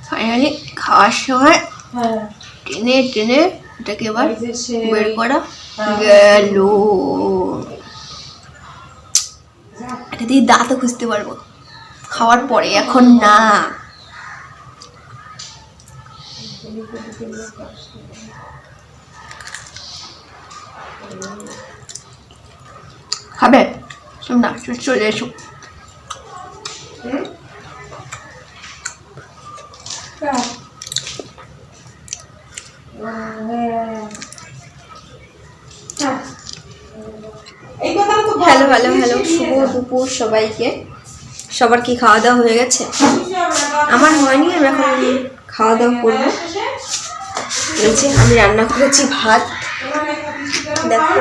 Finally খাওয়ার সময় টেনে টেনে এটাকে এবার বের করা গেল। এটা দিয়ে দাঁতও খুঁজতে পারবো খাওয়ার পরে, এখন না। খাবে? শোন না, চলে এসো। হ্যালো হ্যালো হ্যালো, শুভ দুপুর সবাইকে। সবার কি খাওয়া দাওয়া হয়ে গেছে? আমার হয়নি, আমি এখন খাওয়া দাওয়া করবো। এই যে আমি রান্না করেছি ভাত, দেখো।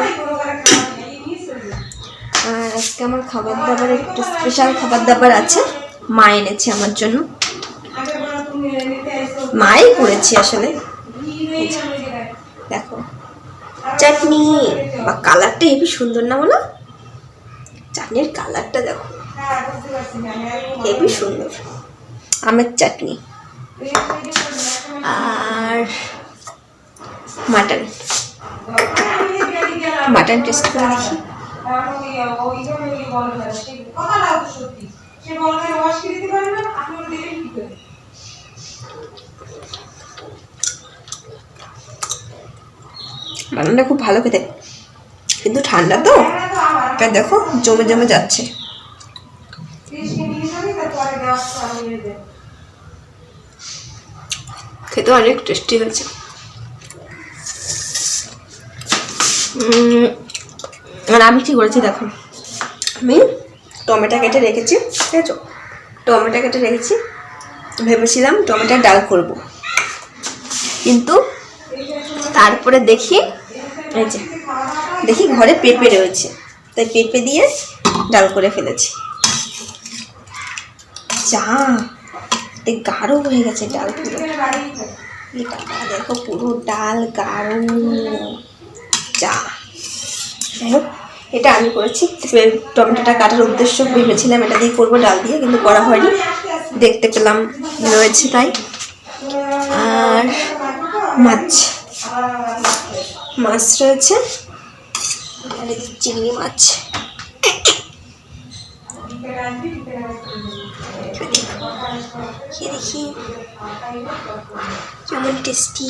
আর আজকে আমার খাবার দাবার একটু স্পেশাল খাবার দাবার আছে, মা এনেছে আমার জন্য, মাই করেছি আসলে। দেখো চাটনি, বা কালারটা হেবি সুন্দর না বলো? চাটনির কালারটা দেখো, হেবি সুন্দর। আমের চাটনি আর মাটন, মাটন টেস্ট করে দেখি। মাটনটা খুব ভালো খেতে, কিন্তু ঠান্ডা তো তাই দেখো জমে জমে যাচ্ছে। খেতে অনেক টেস্টি হয়েছে। আর আমি কি করেছি দেখো, আমি টমেটো কেটে রেখেছি, ঠিক আছে? টমেটো কেটে রেখেছি, ভেবেছিলাম টমেটোর ডাল করব, কিন্তু তারপরে দেখি এই যে দেখি ঘরে পেঁপে রয়েছে, তাই পেঁপে দিয়ে ডাল করে ফেলেছি। যা গাঢ় হয়ে গেছে ডাল, পুরো দেখো পুরো ডাল গাঢ়। যা যাই হোক, এটা আমি করেছি। টমেটোটা কাটার উদ্দেশ্য ভেবেছিলাম এটা দিয়ে করবো, ডাল দিয়ে, কিন্তু করা হয়নি, দেখতে পেলাম রয়েছে তাই। আর মাছ মাছ রয়েছে, আর চিংড়ি মাছ। দেখি কেমন টেস্টি।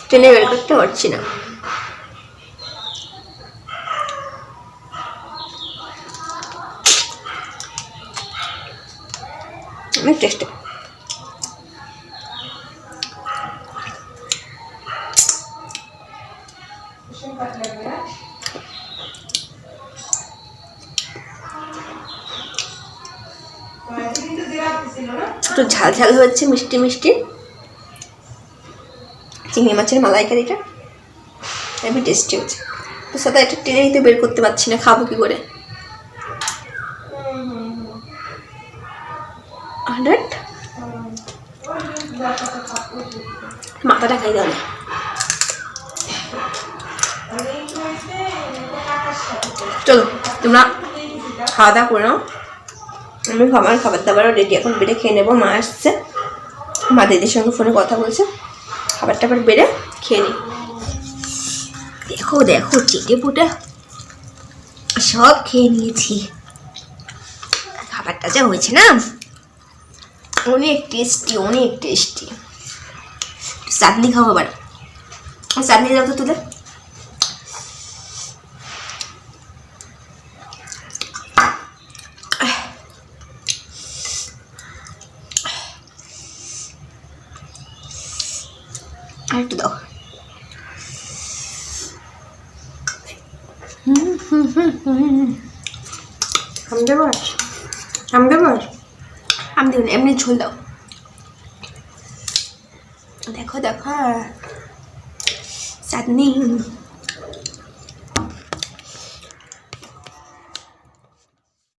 টেনে বের করতে পারছি না। অনেক টেস্টি। একটু ঝাল ঝাল হচ্ছে, মিষ্টি মিষ্টি। চিংড়ি মাছের মালাইকারিটা হেবি টেস্টি হচ্ছে। তো সাথে এটা টেনে নিতে বের করতে পারছি না, খাবো কি করে? মাথাটা খাই দাও। চলো তোমরা খাওয়া দাওয়া করে নাও, আমি আমার খাবার দাবারও রেডি, এখন বেড়ে খেয়ে নেবো। মা আসছে, মা দিদির সঙ্গে ফোনে কথা বলছে, খাবার টাবার বেড়ে খেয়ে নিই। দেখো দেখো চেটে পুটে সব খেয়ে নিয়েছি। খাবারটা যা হয়েছে না, অনেক টেস্টি, অনেক টেস্টি। চাটনি খাবো আবার, চাটনি দাও তো তুলে। আর একটু দাও। আম দেবো, আম দেবো, আম দেবো না, এমনি ঝোল দাও। দেখো দেখো চাটনি।